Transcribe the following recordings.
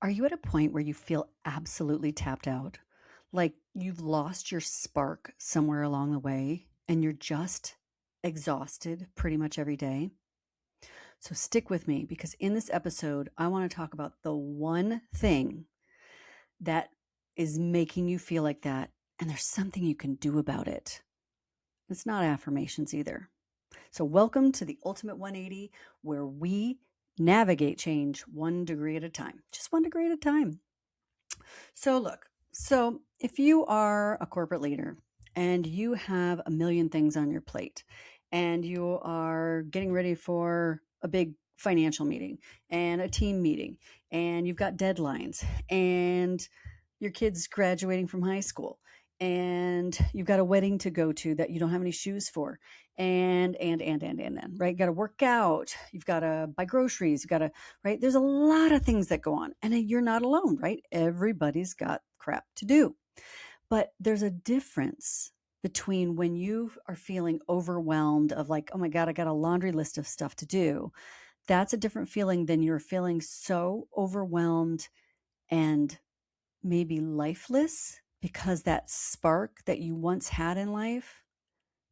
Are you at a point where you feel absolutely tapped out? Like you've lost your spark somewhere along the way and you're just exhausted pretty much every day? So stick with me because in this episode, I want to talk about the one thing that is making you feel like that. And there's something you can do about it. It's not affirmations either. So, welcome to the Ultimate 180, where we navigate change 1 degree at a time, just 1 degree at a time. So, look, if you are a corporate leader and you have a million things on your plate and you are getting ready for a big financial meeting and a team meeting and you've got deadlines and your kid's graduating from high school and you've got a wedding to go to that you don't have any shoes for and right, got to work out, you've got to buy groceries, you've got to, right, there's a lot of things that go on and you're not alone, right? Everybody's got crap to do. But there's a difference between when you are feeling overwhelmed of like, oh my god, I got a laundry list of stuff to do. That's a different feeling than you're feeling so overwhelmed and maybe lifeless because that spark that you once had in life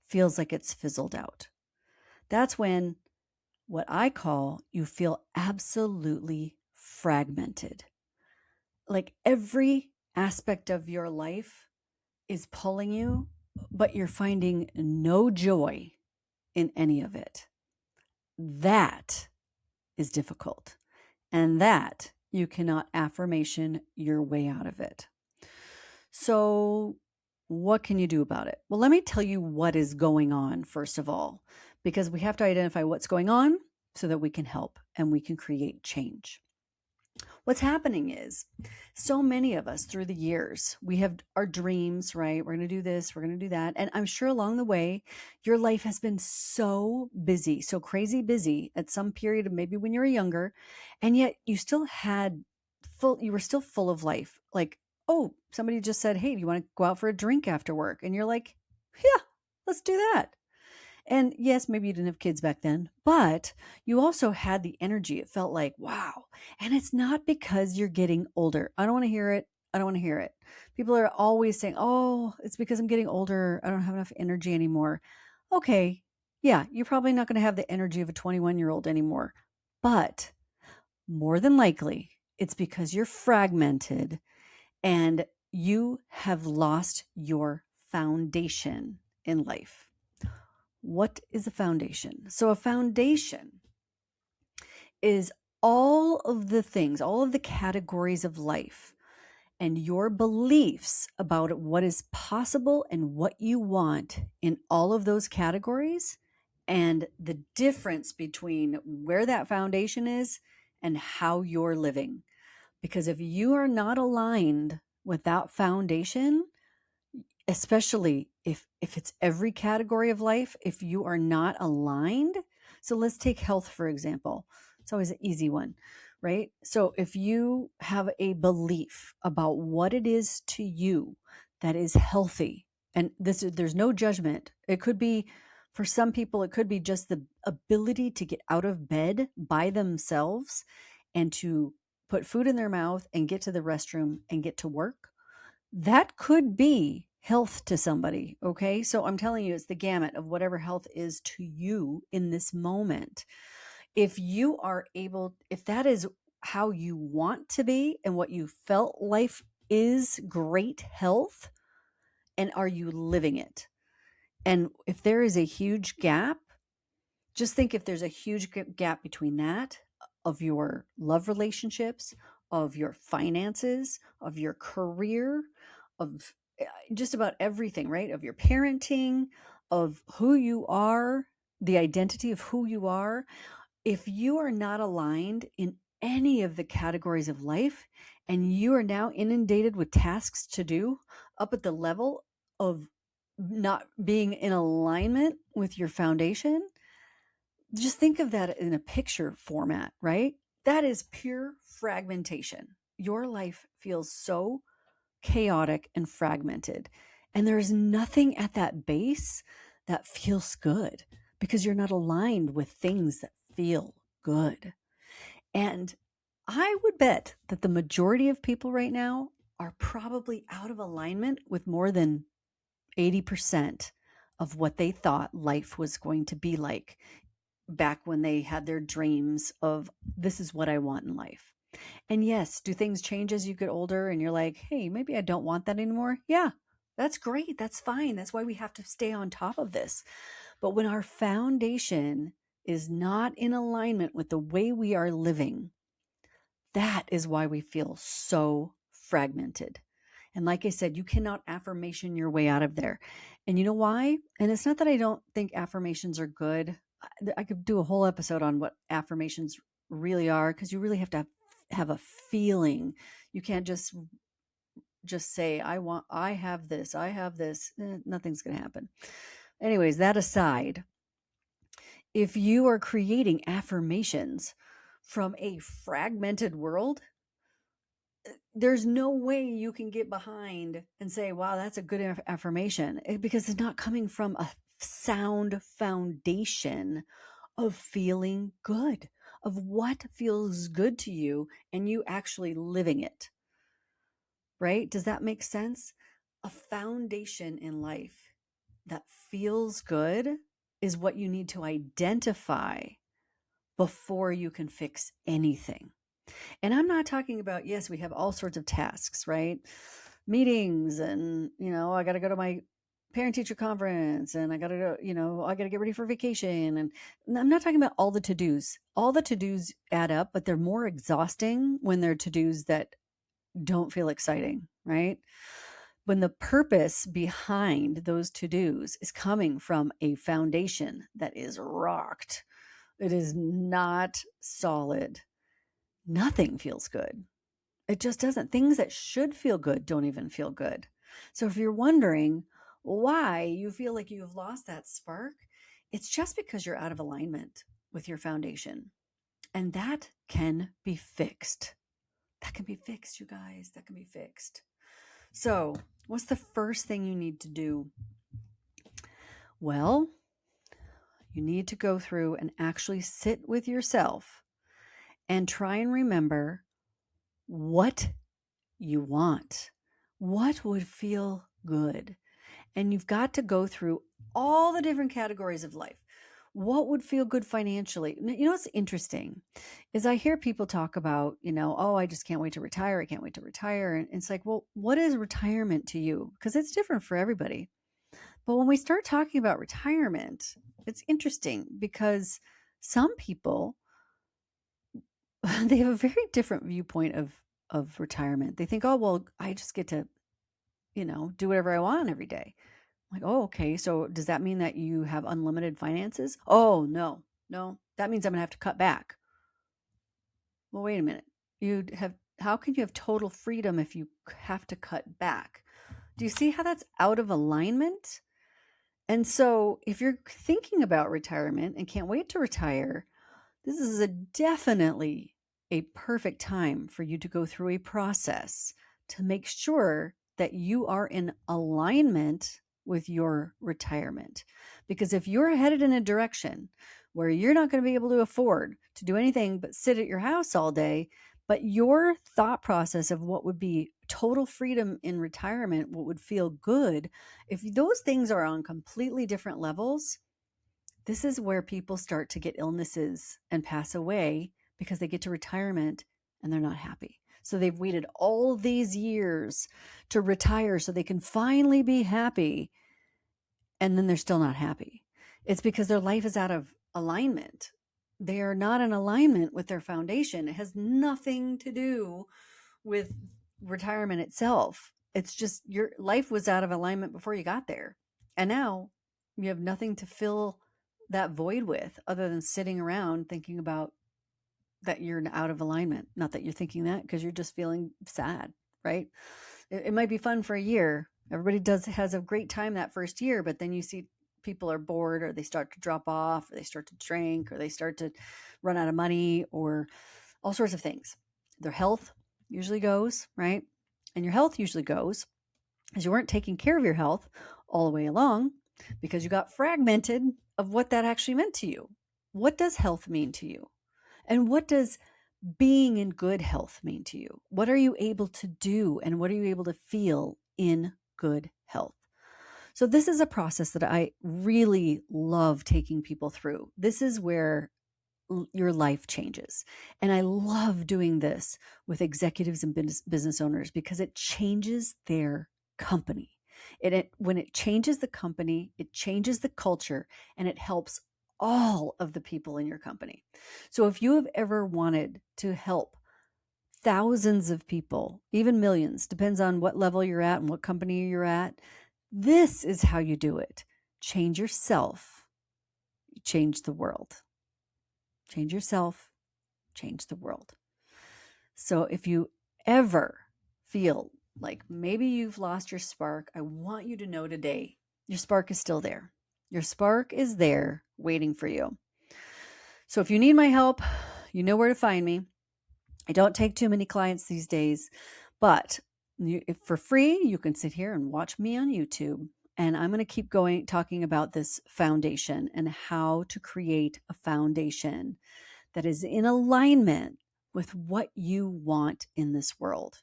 feels like it's fizzled out. That's when what I call you feel absolutely fragmented. Like every aspect of your life is pulling you, but you're finding no joy in any of it. That is difficult. And that you cannot affirmation your way out of it. So, what can you do about it? Well, let me tell you what is going on, first of all, because we have to identify what's going on so that we can help and we can create change. What's happening is so many of us through the years, we have our dreams, right? We're going to do this, we're going to do that. And I'm sure along the way, your life has been so busy, so crazy busy at some period of maybe when you were younger. And yet you still had you were still full of life. Like, oh, somebody just said, hey, do you want to go out for a drink after work? And you're like, yeah, let's do that. And yes, maybe you didn't have kids back then, but you also had the energy. It felt like, wow. And it's not because you're getting older. I don't want to hear it. I don't want to hear it. People are always saying, oh, it's because I'm getting older. I don't have enough energy anymore. Okay. Yeah, you're probably not going to have the energy of a 21-year-old anymore. But more than likely, it's because you're fragmented and you have lost your foundation in life. What is a foundation? So, a foundation is all of the things, all of the categories of life, and your beliefs about what is possible and what you want in all of those categories, and the difference between where that foundation is and how you're living. Because if you are not aligned with that foundation, especially if it's every category of life, if you are not aligned. So let's take health for example. It's always an easy one, right? So if you have a belief about what it is to you that is healthy, and there's no judgment. It could be, for some people, it could be just the ability to get out of bed by themselves and to put food in their mouth and get to the restroom and get to work. That could be health to somebody. Okay. So I'm telling you, it's the gamut of whatever health is to you in this moment. If you are able, if that is how you want to be and what you felt life is great health, and are you living it? And if there is a huge gap, just think if there's a huge gap between that, of your love relationships, of your finances, of your career, of just about everything, right? Of your parenting, of who you are, the identity of who you are. If you are not aligned in any of the categories of life and you are now inundated with tasks to do up at the level of not being in alignment with your foundation, just think of that in a picture format, right? That is pure fragmentation. Your life feels so chaotic and fragmented. And there is nothing at that base that feels good because you're not aligned with things that feel good. And I would bet that the majority of people right now are probably out of alignment with more than 80% of what they thought life was going to be like back when they had their dreams of this is what I want in life. And yes, do things change as you get older and you're like, hey, maybe I don't want that anymore? Yeah, that's great. That's fine. That's why we have to stay on top of this. But when our foundation is not in alignment with the way we are living, that is why we feel so fragmented. And like I said, you cannot affirmation your way out of there. And you know why? And it's not that I don't think affirmations are good. I could do a whole episode on what affirmations really are, because you really have to have a feeling. You can't just say, I have this, I have this. Nothing's going to happen. Anyways, that aside, if you are creating affirmations from a fragmented world, there's no way you can get behind and say, wow, that's a good affirmation, because it's not coming from a sound foundation of feeling good, of what feels good to you, and you actually living it. Right? Does that make sense? A foundation in life that feels good is what you need to identify before you can fix anything. And I'm not talking about, yes, we have all sorts of tasks, right? Meetings, and, I got to go to my parent teacher conference, and I got to go, I got to get ready for vacation. And I'm not talking about all the to-dos. All the to-dos add up, but they're more exhausting when they're to-dos that don't feel exciting, right? When the purpose behind those to-dos is coming from a foundation that is rocked, it is not solid, nothing feels good. It just doesn't. Things that should feel good don't even feel good. So if you're wondering why you feel like you've lost that spark, it's just because you're out of alignment with your foundation. And that can be fixed. That can be fixed, you guys. That can be fixed. So, what's the first thing you need to do? Well, you need to go through and actually sit with yourself and try and remember what you want. What would feel good? And you've got to go through all the different categories of life. What would feel good financially? You know what's interesting is I hear people talk about, oh, I just can't wait to retire. I can't wait to retire. And it's like, well, what is retirement to you? Because it's different for everybody. But when we start talking about retirement, it's interesting because some people they have a very different viewpoint of retirement. They think, oh, well, I just get to, do whatever I want every day. I'm like, oh, okay. So does that mean that you have unlimited finances? Oh, no, no. That means I'm gonna have to cut back. Well, wait a minute. How can you have total freedom if you have to cut back? Do you see how that's out of alignment? And so if you're thinking about retirement and can't wait to retire, this is definitely a perfect time for you to go through a process to make sure that you are in alignment with your retirement. Because if you're headed in a direction where you're not going to be able to afford to do anything but sit at your house all day, but your thought process of what would be total freedom in retirement, what would feel good, if those things are on completely different levels, this is where people start to get illnesses and pass away because they get to retirement and they're not happy. So they've waited all these years to retire so they can finally be happy, and then they're still not happy. It's because their life is out of alignment. They are not in alignment with their foundation. It has nothing to do with retirement itself. It's just your life was out of alignment before you got there. And now you have nothing to fill that void with other than sitting around thinking about that you're out of alignment. Not that you're thinking that, because you're just feeling sad, right? It might be fun for a year. Everybody has a great time that first year, but then you see people are bored, or they start to drop off, or they start to drink, or they start to run out of money, or all sorts of things. Their health usually goes, right? And your health usually goes because you weren't taking care of your health all the way along, because you got fragmented of what that actually meant to you. What does health mean to you? And what does being in good health mean to you? What are you able to do and what are you able to feel in good health? So, this is a process that I really love taking people through. This is where your life changes. And I love doing this with executives and business owners because it changes their company. When it changes the company, it changes the culture and it helps all of the people in your company. So if you have ever wanted to help thousands of people, even millions, depends on what level you're at and what company you're at, this is how you do it. Change yourself, you change the world. Change yourself, change the world. So if you ever feel like maybe you've lost your spark, I want you to know today your spark is still there. Your spark is there waiting for you. So if you need my help, you know where to find me. I don't take too many clients these days, but if for free, you can sit here and watch me on YouTube. And I'm going to keep talking about this foundation and how to create a foundation that is in alignment with what you want in this world.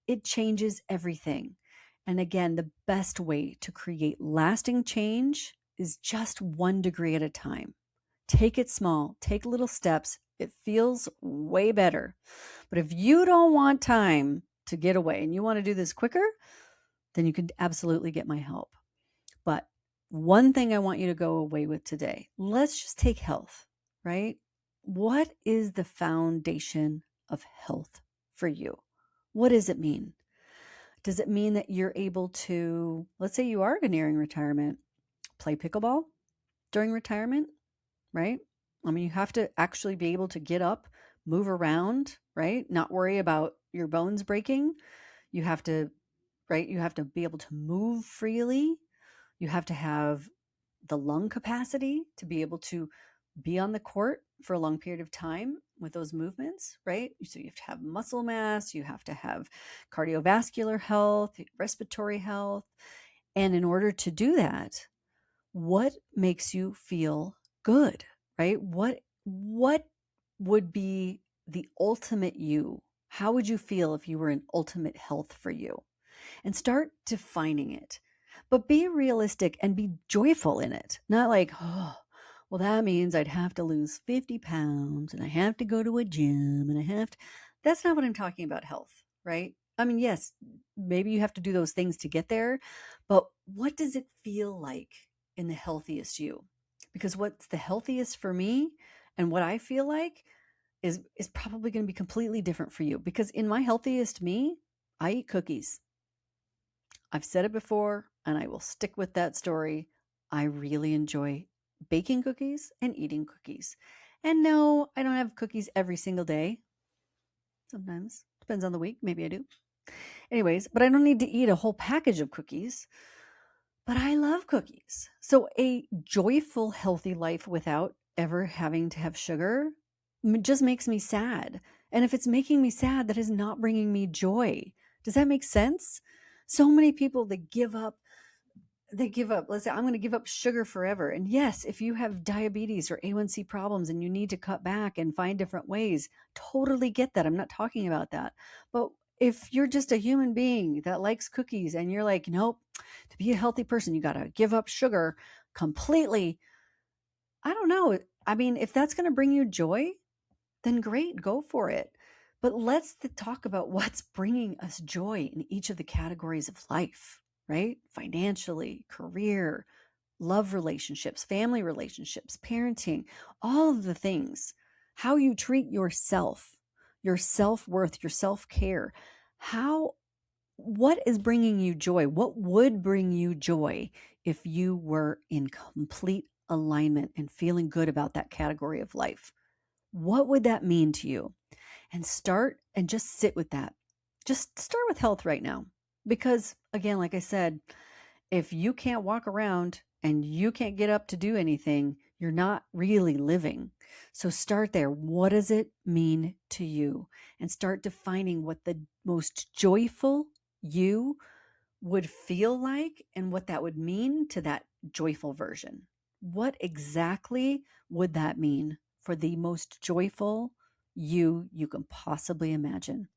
It changes everything. And again, the best way to create lasting change is just 1 degree at a time. Take it small, take little steps. It feels way better. But if you don't want time to get away and you want to do this quicker, then you can absolutely get my help. But one thing I want you to go away with today, let's just take health, right? What is the foundation of health for you? What does it mean? Does it mean that you're able to, let's say you are nearing retirement, play pickleball during retirement, right? I mean, you have to actually be able to get up, move around, right? Not worry about your bones breaking. You have to, right? You have to be able to move freely. You have to have the lung capacity to be able to be on the court for a long period of time with those movements, right? So you have to have muscle mass, you have to have cardiovascular health, respiratory health. And in order to do that, what makes you feel good, right? What would be the ultimate you? How would you feel if you were in ultimate health for you? And start defining it. But be realistic and be joyful in it. Not like, oh, well, that means I'd have to lose 50 pounds and I have to go to a gym and I have to. That's not what I'm talking about health, right? I mean, yes, maybe you have to do those things to get there, but what does it feel like in the healthiest you? Because what's the healthiest for me and what I feel like is probably going to be completely different for you. Because in my healthiest me, I eat cookies. I've said it before and I will stick with that story. I really enjoy baking cookies and eating cookies. And no, I don't have cookies every single day. Sometimes. Depends on the week. Maybe I do. Anyways, but I don't need to eat a whole package of cookies. But I love cookies. So a joyful, healthy life without ever having to have sugar just makes me sad. And if it's making me sad, that is not bringing me joy. Does that make sense? So many people that give up, let's say, I'm going to give up sugar forever. And yes, if you have diabetes or A1C problems and you need to cut back and find different ways, totally get that. I'm not talking about that. But if you're just a human being that likes cookies and you're like, nope, to be a healthy person, you got to give up sugar completely. I don't know. I mean, if that's going to bring you joy, then great, go for it. But let's talk about what's bringing us joy in each of the categories of life, right? Financially, career, love relationships, family relationships, parenting, all of the things. How you treat yourself, your self-worth, your self-care. What is bringing you joy? What would bring you joy if you were in complete alignment and feeling good about that category of life? What would that mean to you? And start and just sit with that. Just start with health right now. Because again, like I said, if you can't walk around and you can't get up to do anything, you're not really living. So start there. What does it mean to you? And start defining what the most joyful you would feel like and what that would mean to that joyful version. What exactly would that mean for the most joyful you can possibly imagine.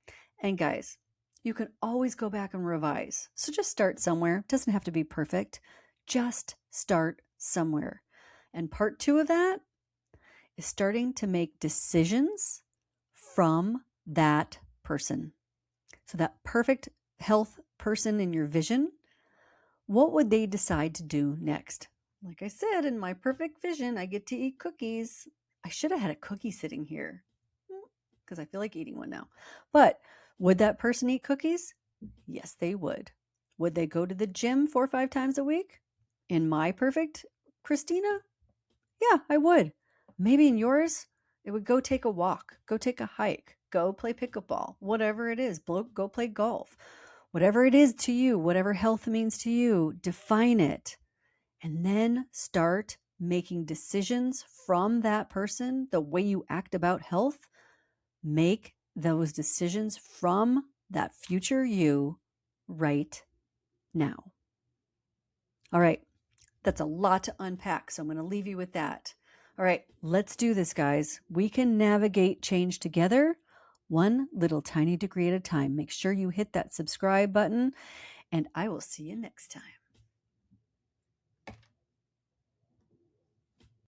And guys, you can always go back and revise. So just start somewhere. It doesn't have to be perfect. Just start somewhere. And part 2 of that is starting to make decisions from that person. So that perfect health person in your vision, what would they decide to do next? Like I said, in my perfect vision, I get to eat cookies. I should have had a cookie sitting here because I feel like eating one now. But would that person eat cookies? Yes, they would. Would they go to the gym 4 or 5 times a week? In my perfect Kristina? Yeah, I would. Maybe in yours, it would go take a walk, go take a hike, go play pickleball, whatever it is, go play golf. Whatever it is to you, whatever health means to you, define it. And then start making decisions from that person, the way you act about health. Make those decisions from that future you right now. All right. That's a lot to unpack, so I'm going to leave you with that. All right, let's do this, guys. We can navigate change together, one little tiny degree at a time. Make sure you hit that subscribe button, and I will see you next time.